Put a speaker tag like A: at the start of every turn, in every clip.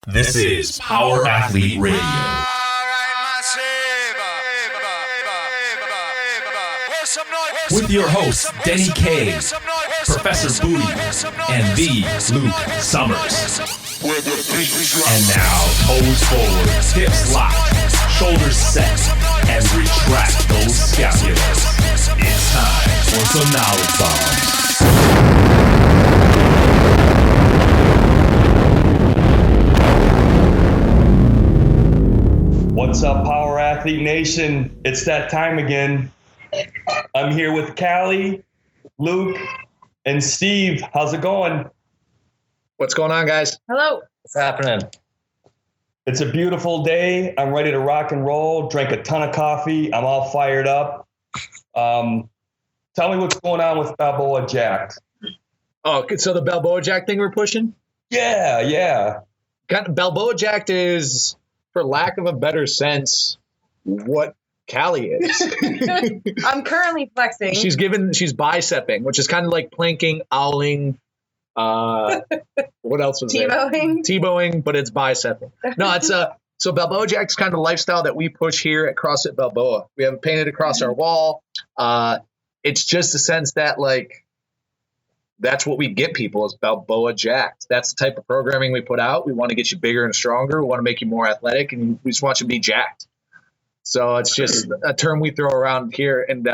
A: This is Power Athlete Radio. With your hosts, Denny K, Professor Booty, and the Luke Summers. And now, toes forward, hips locked, shoulders set, and retract those scapulars. It's time for some knowledge bombs.
B: What's up, Power Athlete Nation? It's that time again. I'm here with Cali, Luke, and Steve. How's it going?
C: What's going on, guys?
D: Hello.
E: What's happening?
B: It's a beautiful day. I'm ready to rock and roll. Drank a ton of coffee. I'm all fired up. Tell me what's going on with Balboa Jacked.
C: Oh, so the Balboa Jack thing we're pushing?
B: Yeah.
C: Balboa Jacked is, for lack of a better sense, what Cali is.
D: I'm currently flexing.
C: She's bicepping, which is kind of like planking, owling. What else was
D: T-bowing.
C: there? T-bowing, but it's bicepping. No, it's so Balboa Jack's kind of lifestyle that we push here at CrossFit Balboa. We have it painted across our wall. It's just a sense that that's what we get people is Balboa Jacked. That's the type of programming we put out. We want to get you bigger and stronger. We want to make you more athletic, and we just want you to be jacked. So it's just a term we throw around here. And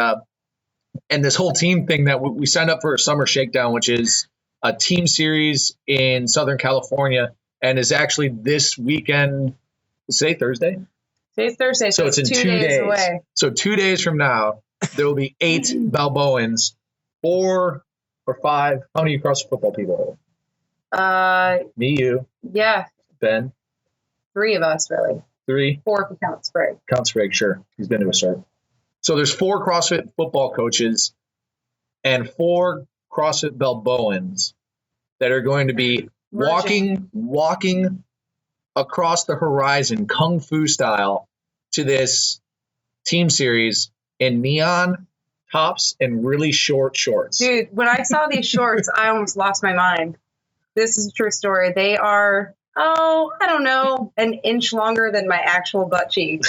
C: this whole team thing that we signed up for a Summer Shakedown, which is a team series in Southern California, and is actually this weekend. Today Thursday?
D: Today's Thursday, so it's in 2 days away.
C: So 2 days from now, there will be 8 Balboans, 4 or 5. How many CrossFit football people? Me, you.
D: Yeah.
C: Ben.
D: 3 of us, really.
C: 3.
D: 4 if you count Sprague.
C: Count Sprague, sure. He's been to a start. So there's 4 CrossFit football coaches and 4 CrossFit Balboans that are going to be walking across the horizon, kung fu style, to this team series in neon tops and really short shorts.
D: Dude, when I saw these shorts, I almost lost my mind. This is a true story. They are, I don't know, an inch longer than my actual butt cheek.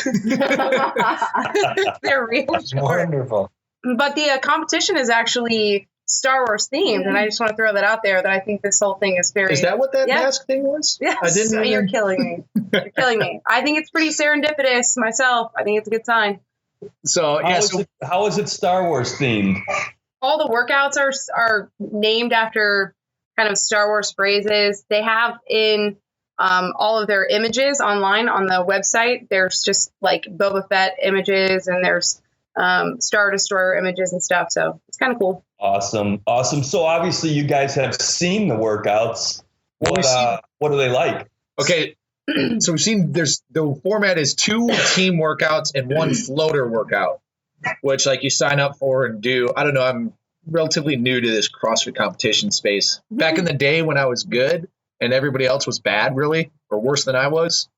D: They're real short.
E: Wonderful.
D: But the competition is actually Star Wars themed, and I just want to throw that out there that I think this whole thing is very...
C: Is that what that mask thing was?
D: Yes.
C: I didn't even...
D: You're killing me. You're killing me. I think it's pretty serendipitous myself. I think it's a good sign.
C: So,
B: How is it Star Wars themed?
D: All the workouts are named after kind of Star Wars phrases. They have in all of their images online on the website. There's just like Boba Fett images, and there's Star Destroyer images and stuff. So it's kind of cool.
B: Awesome. So obviously you guys have seen the workouts. What are they like?
C: Okay. So we've seen the format is 2 team workouts and 1 floater workout, which you sign up for and do. I don't know. I'm relatively new to this CrossFit competition space. Back in the day when I was good and everybody else was bad, really, or worse than I was,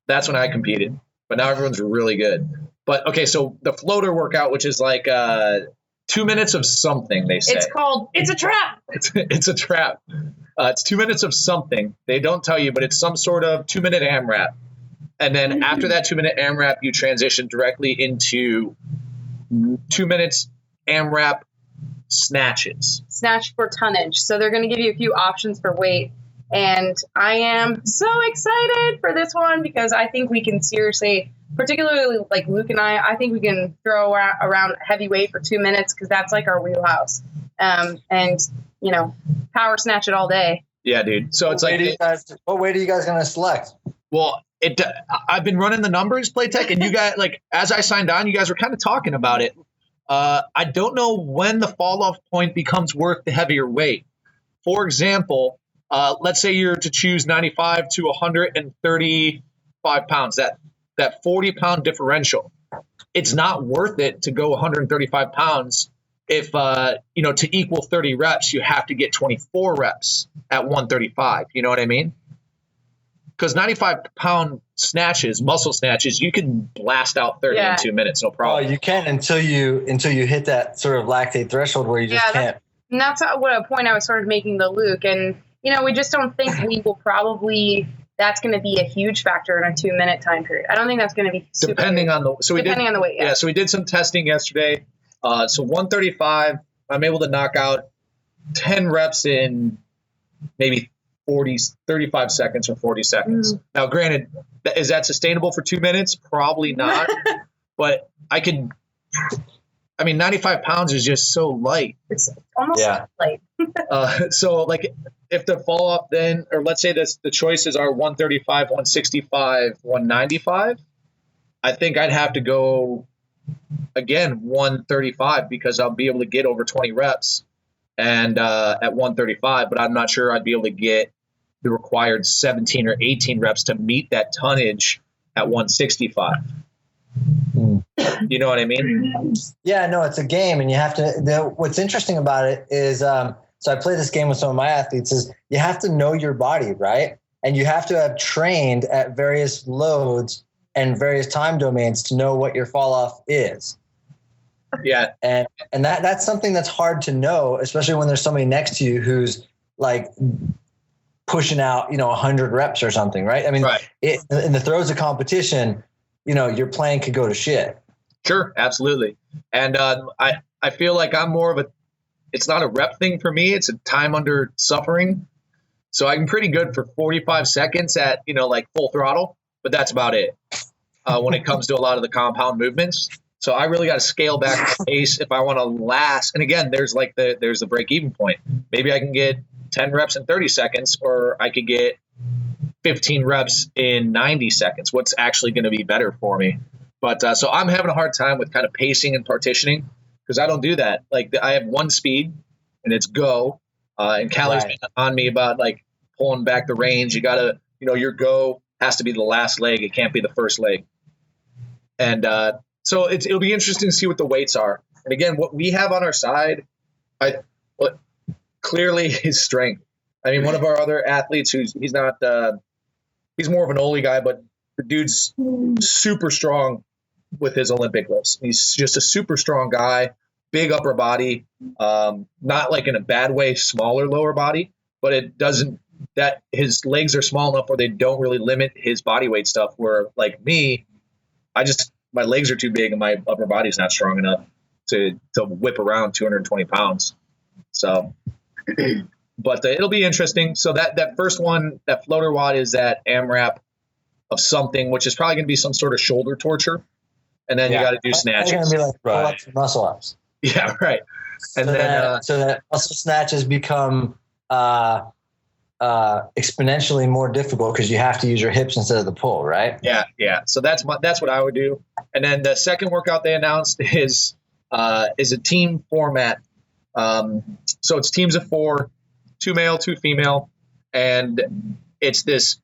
C: that's when I competed. But now everyone's really good. But okay, so the floater workout, which is 2 minutes of something, they say.
D: It's a trap.
C: It's a trap. It's 2 minutes of something. They don't tell you, but it's some sort of 2-minute AMRAP. And then after that 2-minute AMRAP, you transition directly into 2 minutes AMRAP snatches.
D: Snatch for tonnage. So they're going to give you a few options for weight. And I am so excited for this one because I think we can seriously, particularly Luke and I think we can throw around heavy weight for 2 minutes because that's our wheelhouse. And, power snatch it all day.
C: Yeah, dude. So it's
E: what weight are you guys going to select?
C: Well, I've been running the numbers, Playtech, and you guys, as I signed on, you guys were kind of talking about it. I don't know when the fall off point becomes worth the heavier weight. For example, let's say you're to choose 95 to 135 pounds, that 40-pound differential. It's not worth it to go 135 pounds if, to equal 30 reps, you have to get 24 reps at 135. You know what I mean? Because 95-pound snatches, muscle snatches, you can blast out 30 in 2 minutes, no problem.
E: Oh, you can until you hit that sort of lactate threshold where you just can't.
D: And that's what a point I was sort of making to Luke. And, we just don't think we will probably that's going to be a huge factor in a 2-minute time period. I don't think that's going to be super
C: depending on the weight.
D: Yeah.
C: So we did some testing yesterday. So 135, I'm able to knock out 10 reps in maybe 35 seconds or 40 seconds. Now, granted, is that sustainable for 2 minutes? Probably not. But 95 pounds is just so light.
D: It's almost light.
C: So like if the fall off then, or let's say the choices are 135, 165, 195, I think I'd have to go again 135 because I'll be able to get over 20 reps and at 135, but I'm not sure I'd be able to get the required 17 or 18 reps to meet that tonnage at 165. You know what I mean?
E: Yeah, no, it's a game, and you have to. What's interesting about it is, so I play this game with some of my athletes. Is you have to know your body, right? And you have to have trained at various loads and various time domains to know what your fall off is.
C: Yeah,
E: and that's something that's hard to know, especially when there's somebody next to you who's like pushing out, 100 reps or something, right? I mean, in the throes of competition, your plan could go to shit.
C: Sure, absolutely. And I feel like I'm more of it's not a rep thing for me. It's a time under suffering. So I'm pretty good for 45 seconds at, like full throttle, but that's about it when it comes to a lot of the compound movements. So I really got to scale back the pace if I want to last. And again, there's the break even point. Maybe I can get 10 reps in 30 seconds, or I could get 15 reps in 90 seconds. What's actually going to be better for me? But so I'm having a hard time with kind of pacing and partitioning because I don't do that. Like I have one speed and it's go. And Cali's been on me about like pulling back the range. You got to, your go has to be the last leg. It can't be the first leg. And so it'll be interesting to see what the weights are. And again, what we have on our side, clearly is strength. I mean, one of our other athletes he's more of an Oli guy, but the dude's super strong with his Olympic lifts. He's just a super strong guy, big upper body, not like in a bad way, smaller lower body, but it doesn't that his legs are small enough where they don't really limit his body weight stuff. Where like me, my legs are too big and my upper body's not strong enough to whip around 220 pounds. So, but it'll be interesting. So that first one, that floater WOD is that AMRAP of something, which is probably going to be some sort of shoulder torture. And then you got to do snatches.
E: It's going to be like pull-ups and muscle ups.
C: Yeah, right. And
E: so that muscle snatches become exponentially more difficult because you have to use your hips instead of the pull, right?
C: Yeah. So that's what I would do. And then the second workout they announced is a team format. So it's teams of 4, 2 male, 2 female, and it's this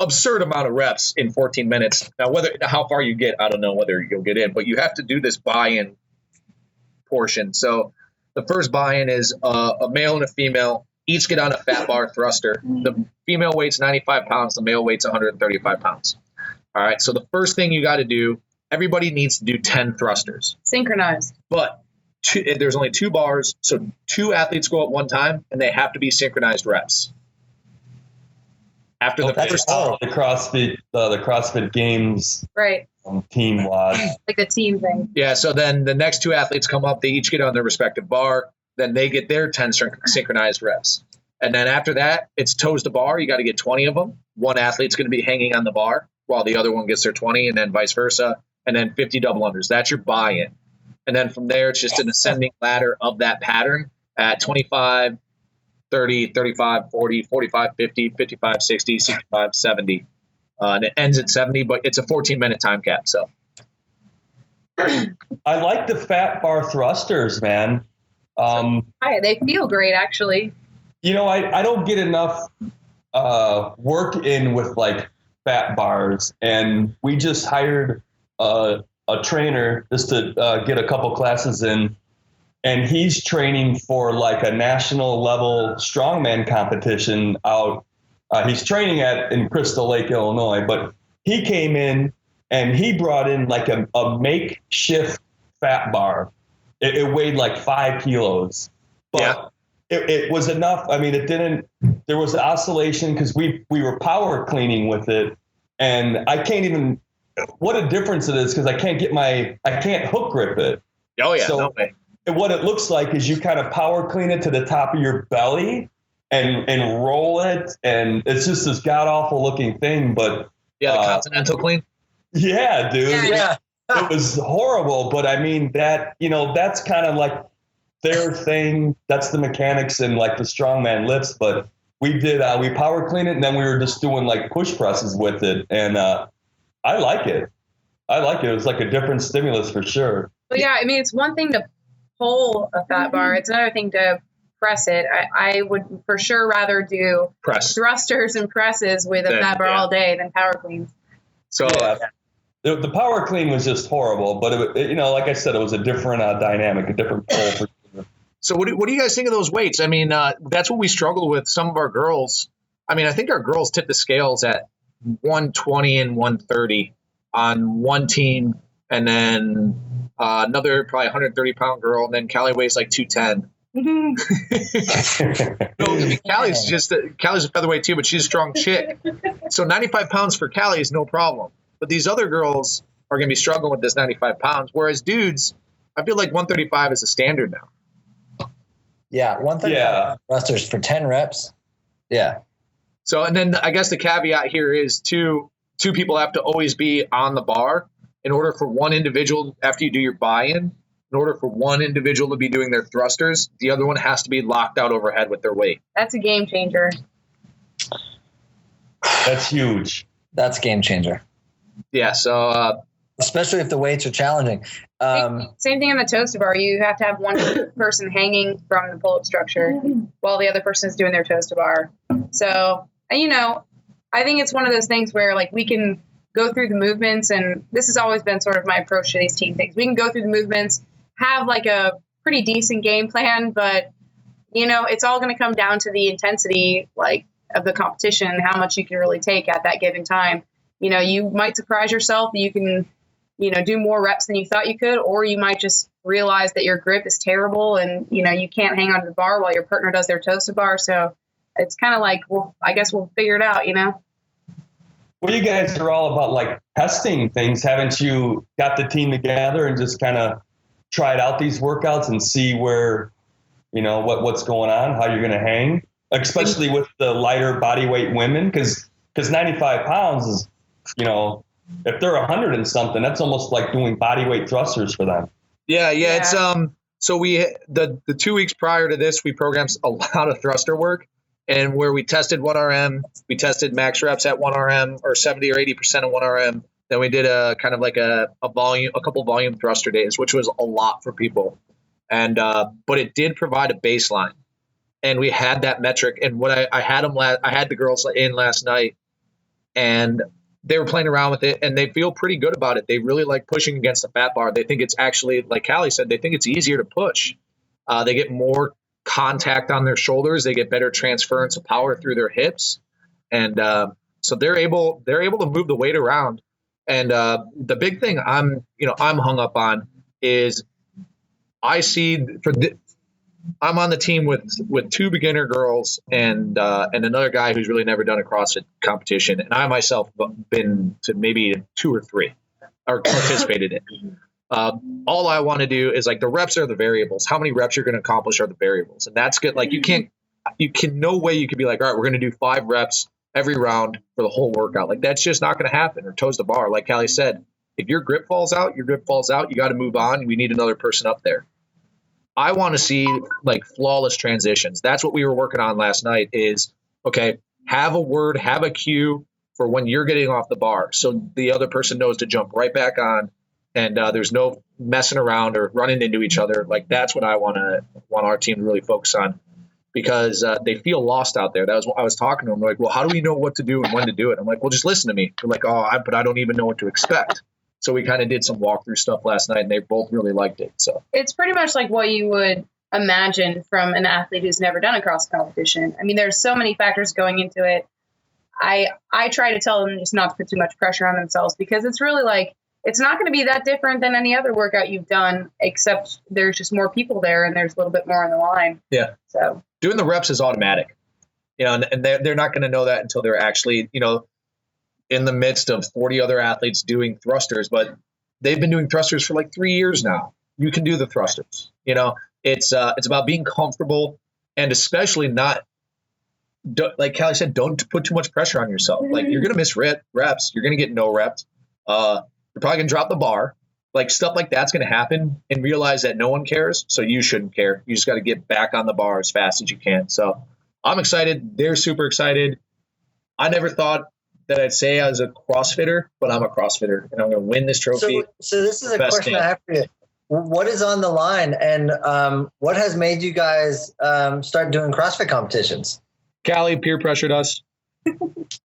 C: absurd amount of reps in 14 minutes. Now, how far you get, I don't know whether you'll get in, but you have to do this buy-in portion. So the first buy-in is a male and a female each get on a fat bar thruster. The female weight's 95 pounds. The male weight's 135 pounds. All right. So the first thing you got to do, everybody needs to do 10 thrusters.
D: Synchronized.
C: But there's only 2 bars. So 2 athletes go at one time, and they have to be synchronized reps. After the first,
B: the CrossFit Games,
D: right?
B: Team WOD,
D: like the team thing.
C: Yeah. So then the next 2 athletes come up. They each get on their respective bar. Then they get their 10 synchronized reps. And then after that, it's toes to bar. You got to get 20 of them. One athlete's going to be hanging on the bar while the other one gets their 20, and then vice versa. And then 50 double unders. That's your buy-in. And then from there, it's just an ascending ladder of that pattern at 25, 30, 35, 40, 45, 50, 55, 60, 65, 70. And it ends at 70, but it's a 14-minute time cap. So
B: I like the fat bar thrusters, man.
D: They feel great, actually.
B: I don't get enough work in with like fat bars, and we just hired a trainer just to get a couple classes in, and he's training for like a national level strongman competition out. He's training in Crystal Lake, Illinois, but he came in and he brought in like a makeshift fat bar. It weighed like 5 kilos, but it was enough. I mean, it didn't there was oscillation because we were power cleaning with it, and I can't even. What a difference it is because I can't hook grip it.
C: Oh yeah,
B: so
C: no way.
B: What it looks like is you kind of power clean it to the top of your belly and roll it, and it's just this god awful looking thing. But
C: yeah, the continental clean.
B: Yeah, dude.
E: Yeah.
B: It was horrible, but I mean that's kind of like their thing. That's the mechanics and like the strongman lifts. But we did we power clean it, and then we were just doing like push presses with it, and I like it. It was like a different stimulus for sure.
D: But yeah, I mean, it's one thing to pull a fat bar. It's another thing to press it. I would for sure rather do thrusters and presses with a fat bar all day than power cleans.
C: So
B: the power clean was just horrible, but it, like I said, it was a different dynamic, a different pull for sure.
C: So what do you guys think of those weights? I mean, that's what we struggle with. Some of our girls. I mean, I think our girls tip the scales at 120 and 130 on one team, and then another probably 130-pound girl, and then Cali weighs like 210. No, Cali's a featherweight too, but she's a strong chick. So 95 pounds for Cali is no problem. But these other girls are going to be struggling with this 95 pounds, whereas dudes, I feel like 135 is a standard now.
E: Yeah, 135 thrusters for 10 reps. Yeah.
C: So, and then I guess the caveat here is two people have to always be on the bar in order for one individual, after you do your buy-in, in order for one individual to be doing their thrusters, the other one has to be locked out overhead with their weight.
D: That's a game changer.
B: That's huge.
E: That's a game changer.
C: Yeah, so
E: especially if the weights are challenging.
D: Same thing on the toaster bar. You have to have one person hanging from the pull-up structure while the other person is doing their toaster bar. So, I think it's one of those things where like we can go through the movements, and this has always been sort of my approach to these team things. We can go through the movements, have like a pretty decent game plan, but it's all going to come down to the intensity like of the competition, how much you can really take at that given time. You might surprise yourself that you can, do more reps than you thought you could, or you might just realize that your grip is terrible and, you can't hang onto the bar while your partner does their toaster bar. So it's kind of like, well, I guess we'll figure it out,
B: Well, you guys are all about like testing things. Haven't you got the team together and just kind of tried out these workouts and see where, what's going on, how you're going to hang, especially with the lighter body weight women? Because 95 pounds is, if they're 100 and something, that's almost like doing body weight thrusters for them.
C: Yeah. It's so the 2 weeks prior to this, we programmed a lot of thruster work, and where we tested 1RM, we tested max reps at 1RM or 70 or 80% of 1RM. Then we did a kind of like a couple volume thruster days, which was a lot for people. And but it did provide a baseline, and we had that metric. And what I had I had the girls in last night, and they were playing around with it, and they feel pretty good about it. They really like pushing against the fat bar. They think it's actually, like Cali said, they think it's easier to push. They get more contact on their shoulders. They get better transference of power through their hips. And so they're able to move the weight around. And the big thing I'm hung up on is I see I'm on the team with two beginner girls and another guy who's really never done a CrossFit competition. And I myself have been to maybe 2 or 3 or participated in. All I want to do is like the reps are the variables. How many reps you're going to accomplish are the variables. And that's good. Like no way you can be like, all right, we're going to do 5 reps every round for the whole workout. Like that's just not going to happen. Or toes the bar. Like Callie said, if your grip falls out, your grip falls out. You got to move on. We need another person up there. I want to see like flawless transitions. That's what we were working on last night is, okay, have a word, have a cue for when you're getting off the bar. So the other person knows to jump right back on, and there's no messing around or running into each other. Like that's what I want our team to really focus on, because they feel lost out there. That was what I was talking to them. They're like, well, how do we know what to do and when to do it? I'm like, well, just listen to me. They're like, but I don't even know what to expect. So we kind of did some walkthrough stuff last night, and they both really liked it. So
D: it's pretty much like what you would imagine from an athlete who's never done a CrossFit competition. I mean, there's so many factors going into it. I try to tell them just not to put too much pressure on themselves, because it's really like, it's not going to be that different than any other workout you've done, except there's just more people there and there's a little bit more on the line.
C: Yeah.
D: So
C: doing the reps is automatic. and they're not going to know that until they're actually, in the midst of 40 other athletes doing thrusters, but they've been doing thrusters for like 3 years now. You can do the thrusters, it's about being comfortable and especially not, like Cali said, don't put too much pressure on yourself. Like you're going to miss reps. You're going to get no reps. You're probably going to drop the bar. Like stuff like that's going to happen, and realize that no one cares. So you shouldn't care. You just got to get back on the bar as fast as you can. So I'm excited. They're super excited. I never thought that I'd say I was a CrossFitter, but I'm a CrossFitter, and I'm going to win this trophy.
E: So this is a question I have for you. What is on the line, and what has made you guys start doing CrossFit competitions?
C: Cali peer pressured us.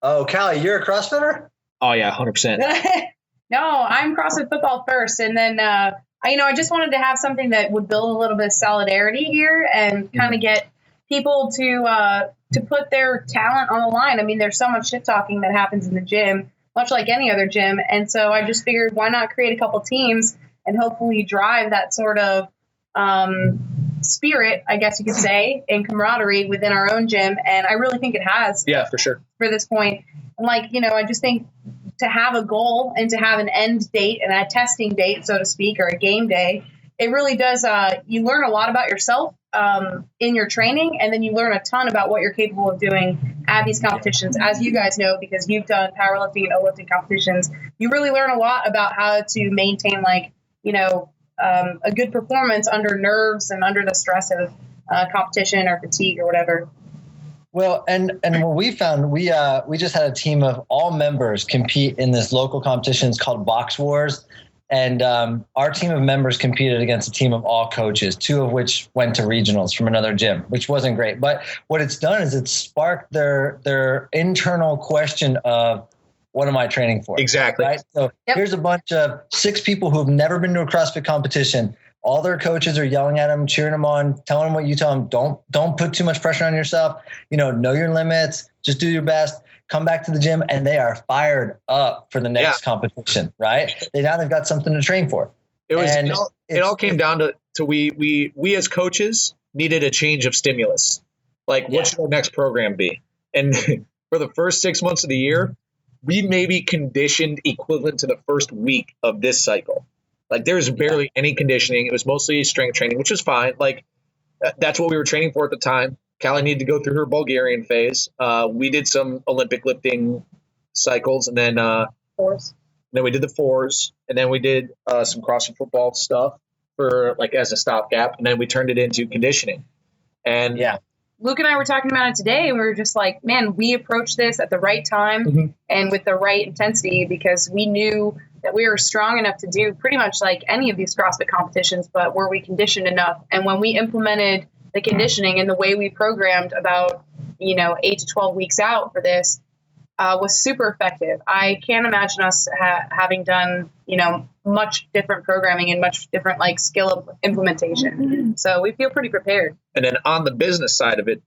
E: Oh, Cali, you're a CrossFitter?
C: Oh, yeah, 100%.
D: No, I'm CrossFit football first. And then, I just wanted to have something that would build a little bit of solidarity here and kind of get people to put their talent on the line. I mean, there's so much shit talking that happens in the gym, much like any other gym. And so I just figured, why not create a couple teams and hopefully drive that sort of spirit, I guess you could say, and camaraderie within our own gym. And I really think it has.
C: Yeah, for sure.
D: For this point. And I just think to have a goal and to have an end date and a testing date, so to speak, or a game day, it really does. You learn a lot about yourself in your training, and then you learn a ton about what you're capable of doing at these competitions. As you guys know, because you've done powerlifting and lifting competitions, you really learn a lot about how to maintain, a good performance under nerves and under the stress of competition or fatigue or whatever.
E: Well, and what we found, we just had a team of all members compete in this local competition. It's called Box Wars. And our team of members competed against a team of all coaches, 2 of which went to regionals from another gym, which wasn't great. But what it's done is it's sparked their internal question of, what am I training for?
C: Exactly.
E: Right. So Here's a bunch of 6 people who've never been to a CrossFit competition. All their coaches are yelling at them, cheering them on, telling them what you tell them. Don't put too much pressure on yourself. Know your limits. Just do your best. Come back to the gym, and they are fired up for the next competition. Right? They've got something to train for.
C: It all came down to we as coaches needed a change of stimulus. Like, what should our next program be? And for the first 6 months of the year, we maybe conditioned equivalent to the first week of this cycle. Like, there's barely any conditioning. It was mostly strength training, which is fine. Like, that's what we were training for at the time. Cali needed to go through her Bulgarian phase. We did some Olympic lifting cycles, and then
D: Fours.
C: Then we did the 4s, and then we did some CrossFit football stuff for as a stopgap, and then we turned it into conditioning. And
D: Luke and I were talking about it today, and we were just like, man, we approached this at the right time and with the right intensity, because we knew that we were strong enough to do pretty much like any of these CrossFit competitions, but were we conditioned enough? And when we implemented the conditioning and the way we programmed about, 8 to 12 weeks out for this, was super effective. I can't imagine us having done, much different programming and much different skill implementation. So we feel pretty prepared.
C: And then on the business side of it,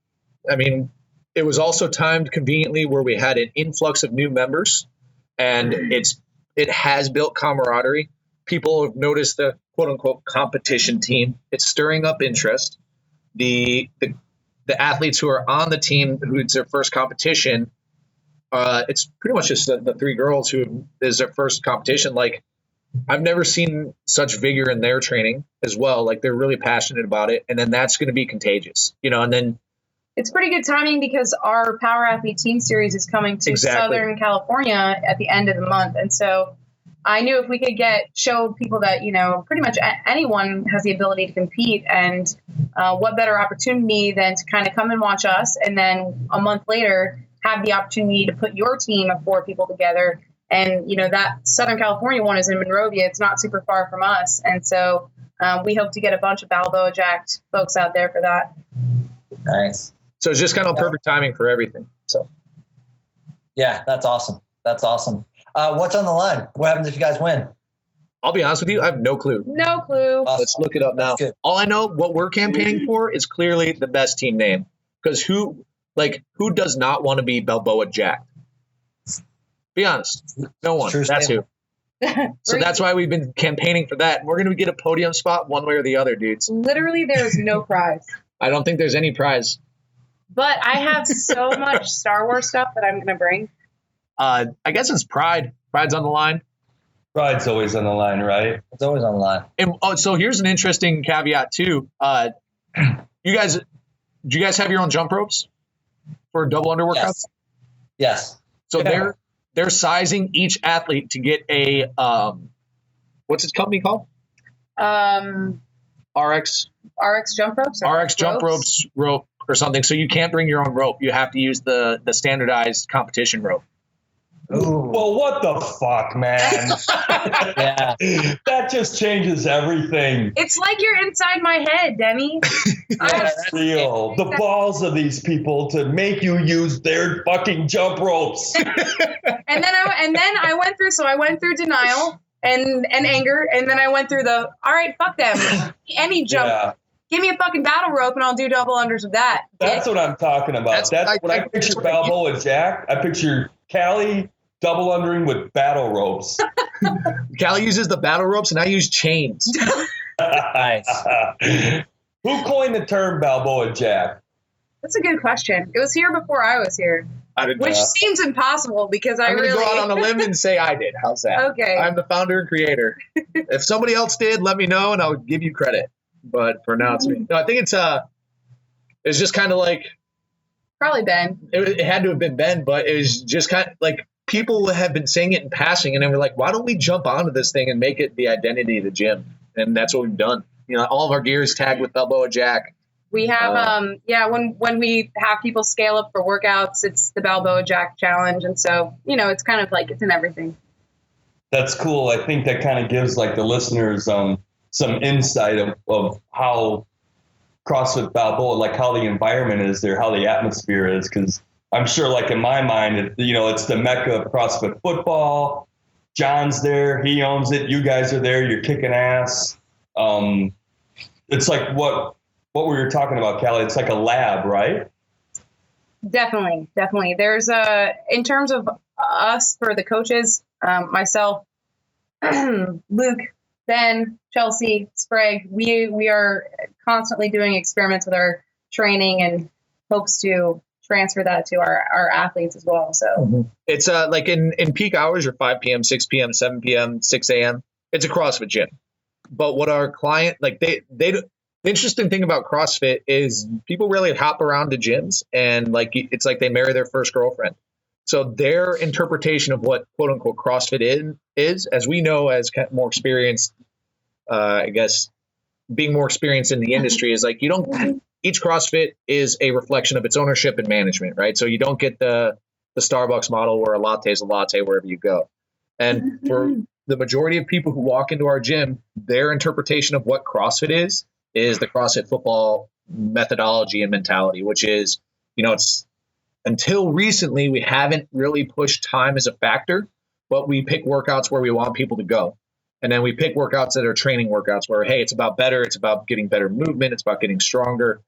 C: I mean, it was also timed conveniently where we had an influx of new members, and it has built camaraderie. People have noticed the quote unquote competition team. It's stirring up interest. The athletes who are on the team, who it's their first competition, it's pretty much just the 3 girls who is their first competition. Like, I've never seen such vigor in their training as well. Like, they're really passionate about it. And then that's going to be contagious, and then
D: it's pretty good timing because our Power Athlete Team Series is coming to Southern California at the end of the month. And so I knew if we could show people that, pretty much anyone has the ability to compete, and what better opportunity than to kind of come and watch us. And then a month later, have the opportunity to put your team of 4 people together. And, that Southern California one is in Monrovia. It's not super far from us. And so we hope to get a bunch of Balboa jacked folks out there for that.
E: Nice.
C: So it's just kind of perfect timing for everything. So,
E: yeah, that's awesome. That's awesome. What's on the line? What happens if you guys win?
C: I'll be honest with you, I have no clue.
D: No clue.
E: Awesome.
C: Let's look it up now. All I know, what we're campaigning for is clearly the best team name. Because who does not want to be Balboa jacked? Be honest. No one. That's who. So that's why we've been campaigning for that. And we're going to get a podium spot one way or the other, dudes.
D: Literally, there is no prize.
C: I don't think there's any prize.
D: But I have so much Star Wars stuff that I'm going to bring.
C: I guess it's pride. Pride's on the line.
B: Pride's always on the line, right?
E: It's always on the line.
C: And so here's an interesting caveat too. Do you guys have your own jump ropes for double under workouts?
E: Yes.
C: So
B: Yeah.
C: they're sizing each athlete to get a what's his company called? RX
D: jump ropes.
C: RX jump ropes rope or something. So you can't bring your own rope. You have to use the standardized competition rope.
E: Ooh.
B: Well, what the fuck, man?
E: Yeah.
B: That just changes everything.
D: It's like you're inside my head, Denny.
B: That's real. The balls of these people to make you use their fucking jump ropes.
D: And then I went through. So I went through denial and anger, and then I went through all right, fuck them. Any jump.
B: Yeah.
D: Give me a fucking battle rope and I'll do double unders with that.
B: That's what I'm talking about. That's when I picture Balboa Jack, I picture Cali double undering with battle ropes.
C: Cali uses the battle ropes and I use chains.
E: Nice.
B: Who coined the term Balboa Jack?
D: That's a good question. It was here before I was here,
C: I didn't
D: which
C: know.
D: seems impossible because
C: I'm going to go out on a limb and say I did. How's that?
D: Okay.
C: I'm the founder and creator. If somebody else did, let me know and I'll give you credit. But for now, it's me. No, I think it's just kind of like
D: Probably Ben.
C: it had to have been Ben, but it was just kind of like people have been saying it in passing, and then we're like, why don't we jump onto this thing and make it the identity of the gym? And that's what we've done. You know, all of our gear is tagged with Balboa Jack.
D: We have when we have people scale up for workouts, it's the Balboa Jack challenge, and so it's kind of like it's in everything.
B: That's cool. I think that kind of gives like the listeners some insight of how CrossFit Balboa, like how the environment is there, how the atmosphere is. Because I'm sure, like in my mind, it's the mecca of CrossFit football. John's there, he owns it. You guys are there, you're kicking ass. It's like what we were talking about, Cali. It's like a lab, right?
D: Definitely. There's in terms of us for the coaches, myself, Luke, Ben, Chelsea, Sprague, we are constantly doing experiments with our training and hopes to transfer that to our athletes as well. So
C: It's like in peak hours are 5 p.m., 6 p.m., 7 p.m., 6 a.m. It's a CrossFit gym. But what our client, like the interesting thing about CrossFit is people really hop around to gyms and like it's like they marry their first girlfriend. So their interpretation of what quote unquote CrossFit is, as we know, as more experienced, I guess, being more experienced in the industry, is like each CrossFit is a reflection of its ownership and management, right? So you don't get the Starbucks model where a latte is a latte wherever you go. And for the majority of people who walk into our gym, their interpretation of what CrossFit is the CrossFit football methodology and mentality, which is, it's until recently, we haven't really pushed time as a factor, but we pick workouts where we want people to go. And then we pick workouts that are training workouts where, hey, it's about better. It's about getting better movement. It's about getting stronger.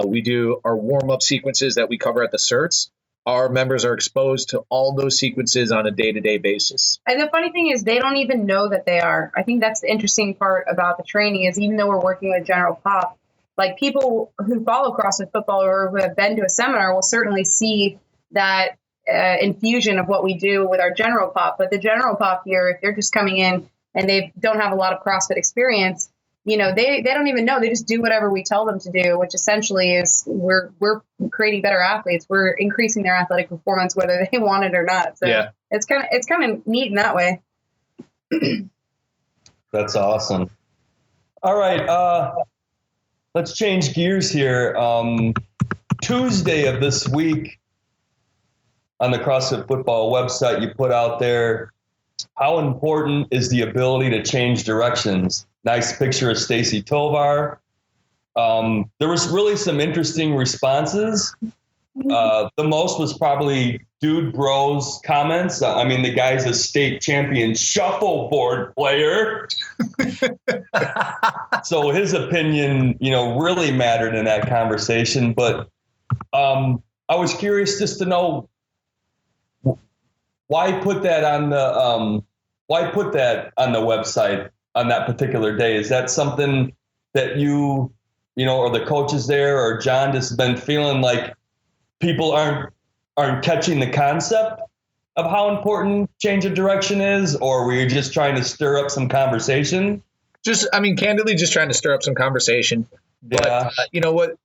C: We do our warm-up sequences that we cover at the certs. Our members are exposed to all those sequences on a day-to-day basis.
D: And the funny thing is they don't even know that they are. I think that's the interesting part about the training is even though we're working with general pop, like people who follow CrossFit football or who have been to a seminar will certainly see that infusion of what we do with our general pop. But the general pop here, if they're just coming in and they don't have a lot of CrossFit experience, they don't even know. They just do whatever we tell them to do, which essentially is we're creating better athletes. We're increasing their athletic performance, whether they want it or not. So
C: yeah.
D: It's kind of neat in that way.
B: That's awesome. All right. Let's change gears here. Tuesday of this week on the CrossFit Football website, you put out there, how important is the ability to change directions? Nice picture of Stacy Tovar. There was really some interesting responses. The most was probably Dude Bro's comments. I mean, the guy's a state champion shuffleboard player. So his opinion, really mattered in that conversation. But I was curious just to know why put that on the website on that particular day. Is that something that you or the coaches there or John just been feeling like people aren't catching the concept of how important change of direction is, or were you just trying to stir up some conversation?
C: Candidly, just trying to stir up some conversation. But you know what?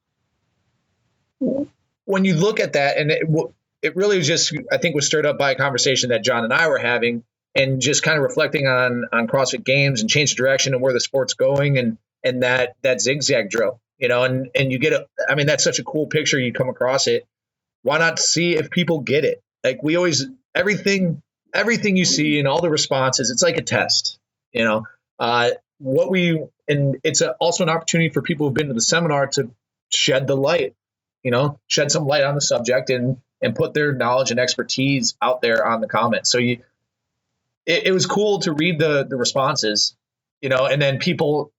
C: When you look at that, and it really just, I think, was stirred up by a conversation that John and I were having, and just kind of reflecting on CrossFit Games and change of direction and where the sport's going, and that zigzag drill, and you get that's such a cool picture. You come across it. Why not see if people get it? Like, we always, everything you see and all the responses, it's like a test, and it's also an opportunity for people who've been to the seminar to shed the light, shed some light on the subject and put their knowledge and expertise out there on the comments. So it was cool to read the responses, and then people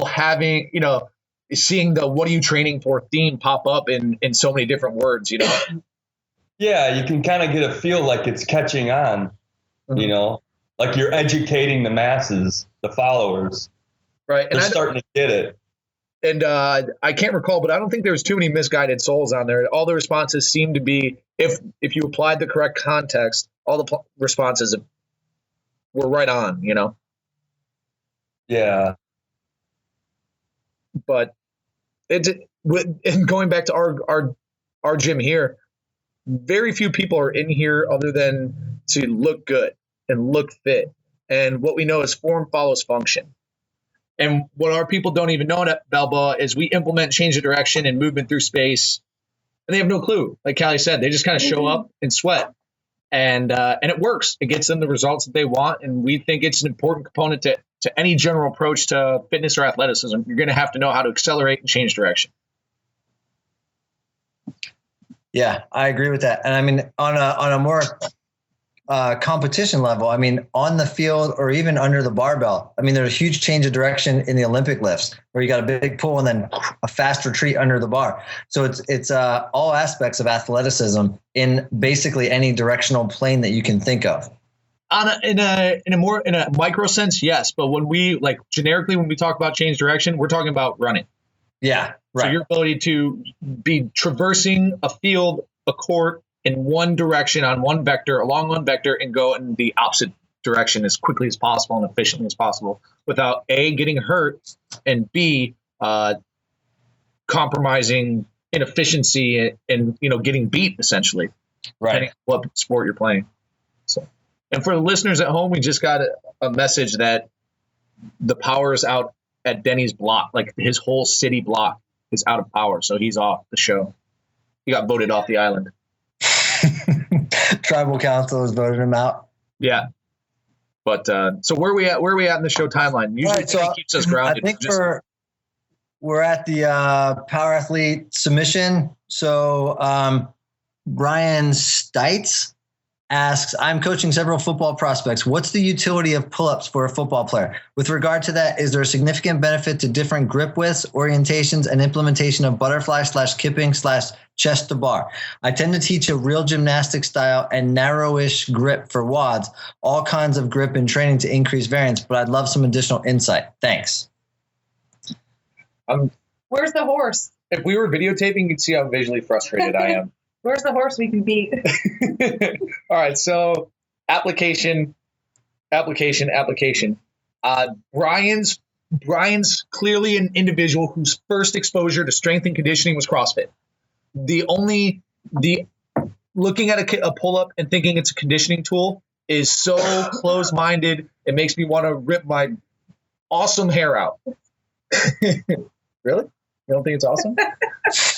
C: having, seeing the "what are you training for" theme pop up in so many different words,
B: Yeah, you can kind of get a feel like it's catching on, like you're educating the masses, the followers.
C: Right.
B: They're starting to get it.
C: And I can't recall, but I don't think there was too many misguided souls on there. All the responses seem to be, if you applied the correct context, all the responses were right on,
B: Yeah.
C: But and going back to our gym here, very few people are in here other than to look good and look fit. And what we know is form follows function. And what our people don't even know at Balboa is we implement change of direction and movement through space, and they have no clue. Like Cali said, they just kind of show up and sweat, and it works. It gets them the results that they want, and we think it's an important component to any general approach to fitness or athleticism. You're going to have to know how to accelerate and change direction.
E: Yeah, I agree with that. And on a more competition level, on the field or even under the barbell, there's a huge change of direction in the Olympic lifts where you got a big pull and then a fast retreat under the bar. So it's all aspects of athleticism in basically any directional plane that you can think of.
C: In a micro sense, yes. But when we generically, when we talk about change direction, we're talking about running.
E: Yeah. Right.
C: So your ability to be traversing a field, a court, in one direction along one vector, and go in the opposite direction as quickly as possible and efficiently as possible without A, getting hurt, and B, compromising inefficiency and getting beat, essentially, depending on what sport you're playing. So, and for the listeners at home, we just got a message that the power is out at Denny's block. Like, his whole city block is out of power, so he's off the show. He got voted off the island.
E: Tribal council has voted him out.
C: Yeah. But so where are we at in the show timeline? Usually it keeps us grounded.
E: I think we're at the power athlete submission. So Brian Stites asks, I'm coaching several football prospects. What's the utility of pull-ups for a football player? With regard to that, is there a significant benefit to different grip widths, orientations, and implementation of butterfly/kipping/ chest to bar? I tend to teach a real gymnastic style and narrowish grip for WODs, all kinds of grip and training to increase variance, but I'd love some additional insight. Thanks.
D: Where's the horse?
C: If we were videotaping, you'd see how visually frustrated I am.
D: Where's the horse we can beat?
C: All right, so application. Brian's clearly an individual whose first exposure to strength and conditioning was CrossFit. Looking at a pull-up and thinking it's a conditioning tool is so close-minded. It makes me want to rip my awesome hair out. Really? You don't think it's awesome?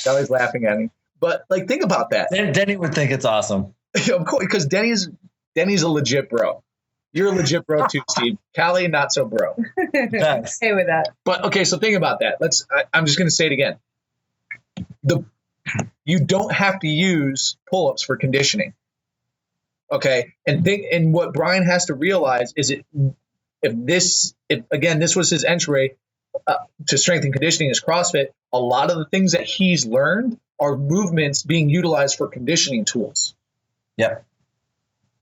C: Kelly's laughing at me. But think about that.
E: Denny would think it's awesome.
C: Of course, because Denny's a legit bro. You're a legit bro too, Steve. Callie, not so bro.
E: Thanks.
D: Okay with that.
C: But okay, so think about that. I'm just going to say it again. You don't have to use pull-ups for conditioning. Okay, and what Brian has to realize is if this was his entry to strength and conditioning is CrossFit, a lot of the things that he's learned are movements being utilized for conditioning tools.
E: Yep.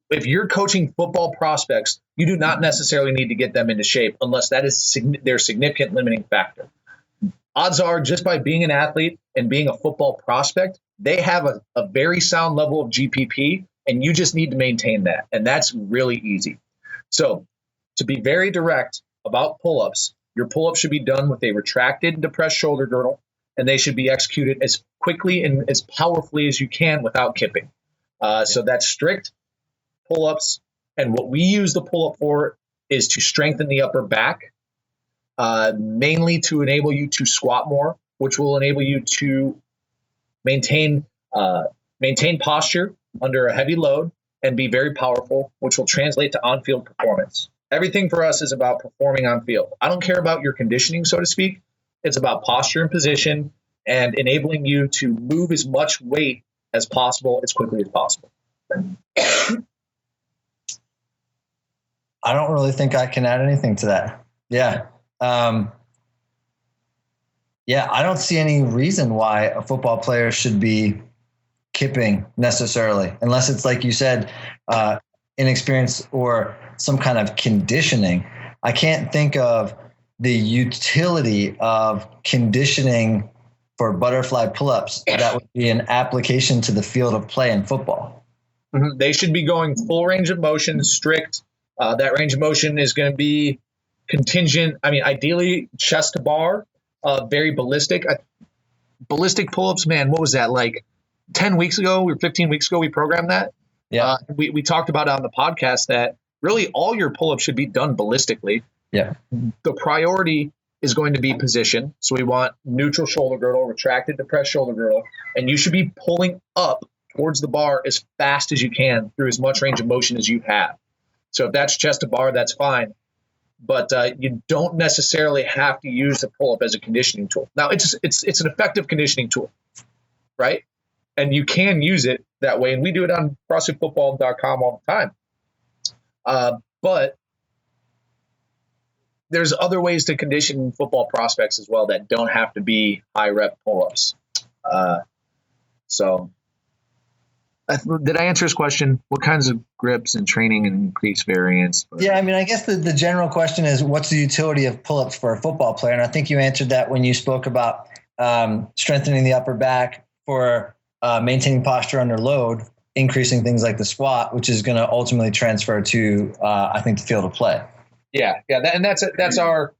C: If you're coaching football prospects, you do not necessarily need to get them into shape unless that is their significant limiting factor. Odds are, just by being an athlete and being a football prospect, they have a very sound level of GPP, and you just need to maintain that. And that's really easy. So to be very direct about pull-ups, your pull-ups should be done with a retracted, depressed shoulder girdle, and they should be executed as quickly and as powerfully as you can without kipping. So that's strict pull-ups. And what we use the pull-up for is to strengthen the upper back, mainly to enable you to squat more, which will enable you to maintain posture under a heavy load and be very powerful, which will translate to on-field performance. Everything for us is about performing on field. I don't care about your conditioning, so to speak. It's about posture and position and enabling you to move as much weight as possible as quickly as possible.
E: I don't really think I can add anything to that. Yeah. I don't see any reason why a football player should be kipping necessarily, unless it's like you said, inexperience or some kind of conditioning. I can't think of the utility of conditioning for butterfly pull-ups that would be an application to the field of play in football.
C: Mm-hmm. They should be going full range of motion, strict. That range of motion is going to be contingent. I mean, ideally chest to bar, very ballistic. Ballistic pull-ups, man, what was that, like 10 weeks ago or 15 weeks ago we programmed that?
E: Yeah.
C: We talked about it on the podcast that really all your pull-ups should be done ballistically.
E: Yeah.
C: The priority is going to be position. So we want neutral shoulder girdle, retracted, depressed shoulder girdle, and you should be pulling up towards the bar as fast as you can through as much range of motion as you have. So if that's chest to bar, that's fine. But you don't necessarily have to use the pull-up as a conditioning tool. Now, it's an effective conditioning tool, right? And you can use it that way. And we do it on CrossFitFootball.com all the time. But there's other ways to condition football prospects as well that don't have to be high rep pull-ups. So did I answer his question? What kinds of grips and training and increased variance?
E: Yeah, I mean, I guess the general question is, what's the utility of pull-ups for a football player? And I think you answered that when you spoke about strengthening the upper back for maintaining posture under load, increasing things like the squat, which is going to ultimately transfer to, I think, the field of play.
C: Yeah, that's our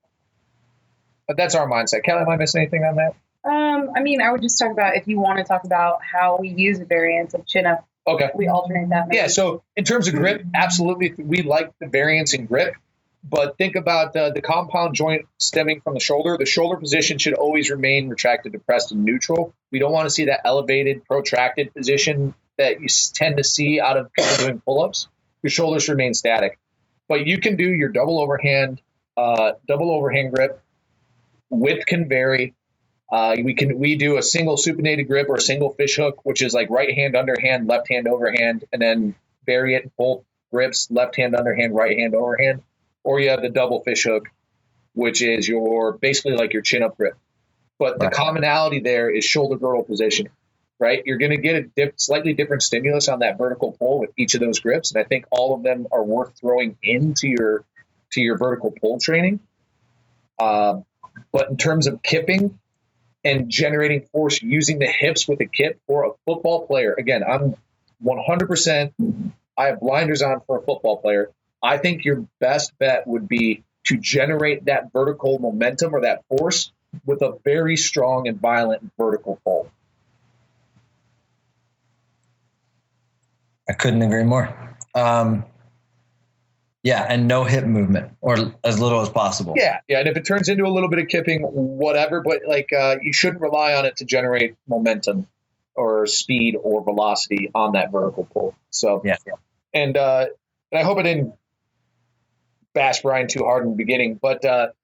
C: mindset. Kelly, am I missing anything on that?
D: I mean, I would just talk about, if you want to talk about how we use a variance of chin up.
C: Okay.
D: We alternate that. Maybe.
C: Yeah. So in terms of grip, absolutely, we like the variance in grip. But think about the compound joint stemming from the shoulder. The shoulder position should always remain retracted, depressed, and neutral. We don't want to see that elevated, protracted position that you tend to see out of people doing pull-ups. Your shoulders remain static. But you can do your double overhand grip. Width can vary. We do a single supinated grip or a single fish hook, which is like right hand underhand, left hand overhand, and then vary it both grips, left hand underhand, right hand overhand. Or you have the double fish hook, which is basically like your chin up grip. But the commonality there is shoulder girdle positioning, right? You're going to get a slightly different stimulus on that vertical pull with each of those grips. And I think all of them are worth throwing into your vertical pull training. But in terms of kipping and generating force using the hips with a kip for a football player, again, I'm 100%, I have blinders on for a football player. I think your best bet would be to generate that vertical momentum or that force with a very strong and violent vertical pull.
E: I couldn't agree more. And no hip movement, or as little as possible.
C: Yeah, and if it turns into a little bit of kipping, whatever, but you shouldn't rely on it to generate momentum or speed or velocity on that vertical pull. So, and I hope I didn't bash Brian too hard in the beginning, but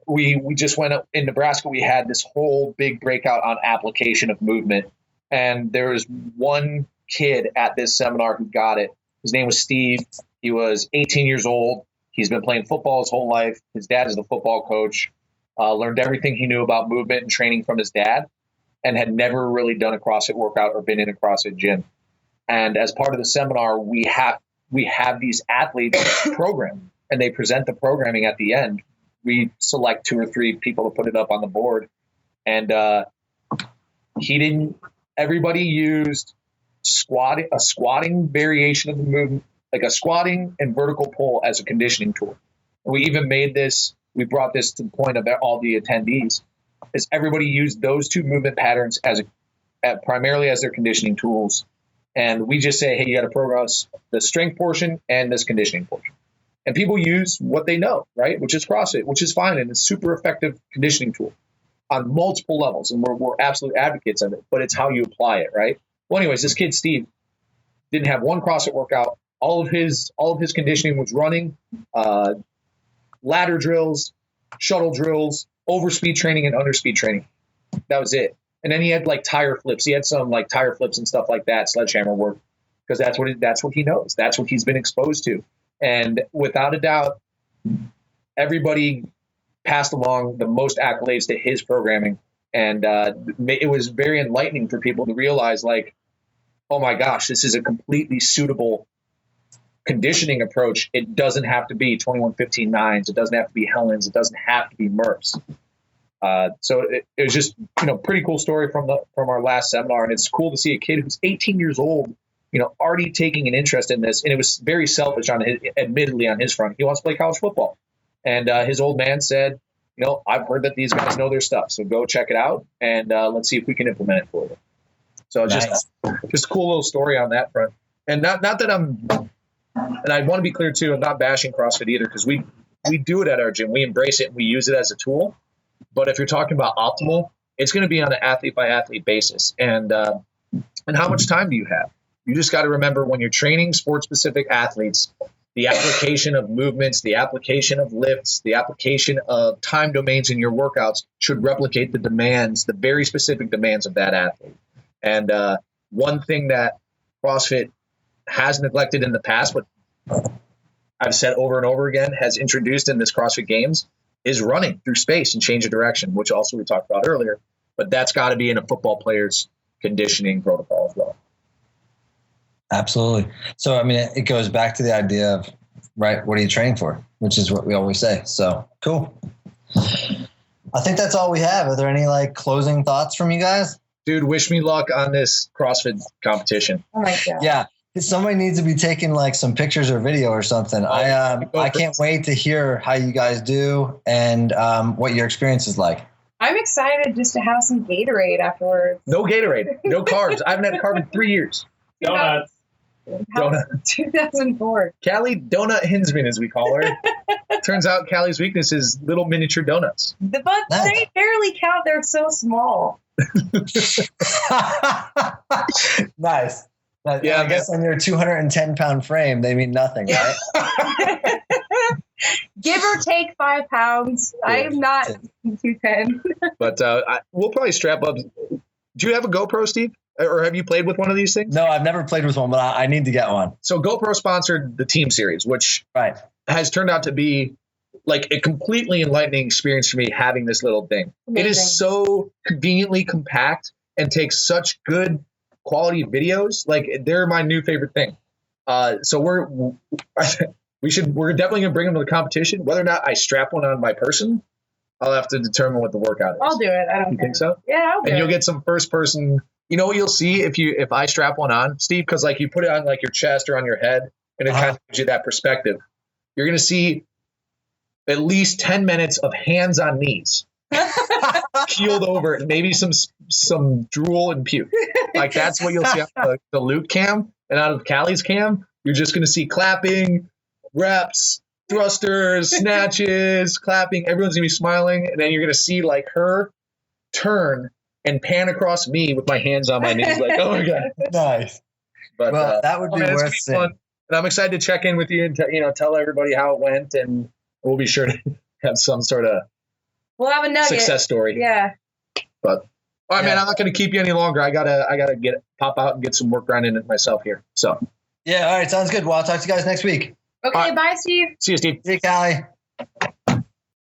C: we just went up in Nebraska. We had this whole big breakout on application of movement, and there was one kid at this seminar who got it. His name was Steve. He was 18 years old. He's been playing football his whole life. His dad is the football coach. Learned everything he knew about movement and training from his dad, and had never really done a CrossFit workout or been in a CrossFit gym. And as part of the seminar, we have these athletes program, and they present the programming at the end. We select 2 or 3 people to put it up on the board. And he didn't everybody used a squatting variation of the movement, like a squatting and vertical pull as a conditioning tool. And we even we brought this to the point of all the attendees, is everybody used those two movement patterns primarily as their conditioning tools. And we just say, hey, you got to program the strength portion and this conditioning portion. And people use what they know, right? Which is CrossFit, which is fine. And it's super effective conditioning tool on multiple levels. And we're absolute advocates of it, but it's how you apply it, right? Well, anyways, this kid, Steve, didn't have one CrossFit workout. All of his conditioning was running, ladder drills, shuttle drills, overspeed training and underspeed training. That was it. And then he had like tire flips. He had some like tire flips and stuff like that, sledgehammer work, because that's what he knows. That's what he's been exposed to. And without a doubt, everybody passed along the most accolades to his programming. And it was very enlightening for people to realize, like, oh my gosh, this is a completely suitable conditioning approach. It doesn't have to be 21-15-9s. It doesn't have to be Helens. It doesn't have to be Murphs. So it was just, pretty cool story from our last seminar. And it's cool to see a kid who's 18 years old, already taking an interest in this. And it was very selfish admittedly on his front. He wants to play college football. And his old man said, I've heard that these guys know their stuff. So go check it out and let's see if we can implement it for them. So just a cool little story on that front. And not that and I want to be clear too, I'm not bashing CrossFit either, because we do it at our gym. We embrace it and we use it as a tool. But if you're talking about optimal, it's going to be on an athlete by athlete basis. And how much time do you have? You just got to remember, when you're training sport specific athletes, the application of movements, the application of lifts, the application of time domains in your workouts should replicate the very specific demands of that athlete. And one thing that CrossFit has neglected in the past, but I've said over and over again, has introduced in this CrossFit Games, is running through space and change of direction, which also we talked about earlier. But that's got to be in a football player's conditioning protocol as well.
E: Absolutely. So, it goes back to the idea of, right, what are you training for? Which is what we always say. So, cool. I think that's all we have. Are there any closing thoughts from you guys?
C: Dude, wish me luck on this CrossFit competition.
D: Oh my God.
E: Yeah. Somebody needs to be taking some pictures or video or something. I can't wait to hear how you guys do and what your experience is like.
D: I'm excited just to have some Gatorade afterwards.
C: No Gatorade, no carbs. I haven't had a carb in 3 years.
B: Donuts.
D: 2004.
C: Cali Donut Hinsman, as we call her. Turns out Cali's weakness is little miniature donuts.
D: But they barely count. They're so small.
E: Nice.
C: Yeah,
E: I guess on your 210-pound frame, they mean nothing, right?
D: Give or take 5 pounds. I am not 210.
C: But we'll probably strap up. Do you have a GoPro, Steve? Or have you played with one of these things?
E: No, I've never played with one, but I need to get one.
C: So GoPro sponsored the Team Series, which has turned out to be a completely enlightening experience for me, having this little thing. Amazing. It is so conveniently compact and takes such good quality videos. They're my new favorite thing. So we're definitely gonna bring them to the competition. Whether or not I strap one on my person, I'll have to determine what the workout is.
D: I'll do it. I don't
C: think so.
D: Yeah, I'll do it.
C: And you'll get some first person. You know what you'll see if I strap one on, Steve, because you put it on your chest or on your head, and it kind of gives you that perspective. You're gonna see at least 10 minutes of hands on knees. Keeled over, and maybe some drool and puke. That's what you'll see on the Luke cam, and out of Cali's cam, you're just going to see clapping, reps, thrusters, snatches, clapping. Everyone's going to be smiling, and then you're going to see her turn and pan across me with my hands on my knees, oh my God.
E: Nice.
C: But
E: that would be worth seeing.
C: Fun. And I'm excited to check in with you and tell everybody how it went, and we'll be sure to have some sort of
D: we'll have a nugget.
C: Success story.
D: Yeah.
C: But all right, man, I'm not going to keep you any longer. I gotta pop out and get some work grinding it myself here. So
E: yeah, all right, sounds good. Well, I'll talk to you guys next week.
D: Okay, bye, Steve.
C: See you, Steve.
E: See you, Cali.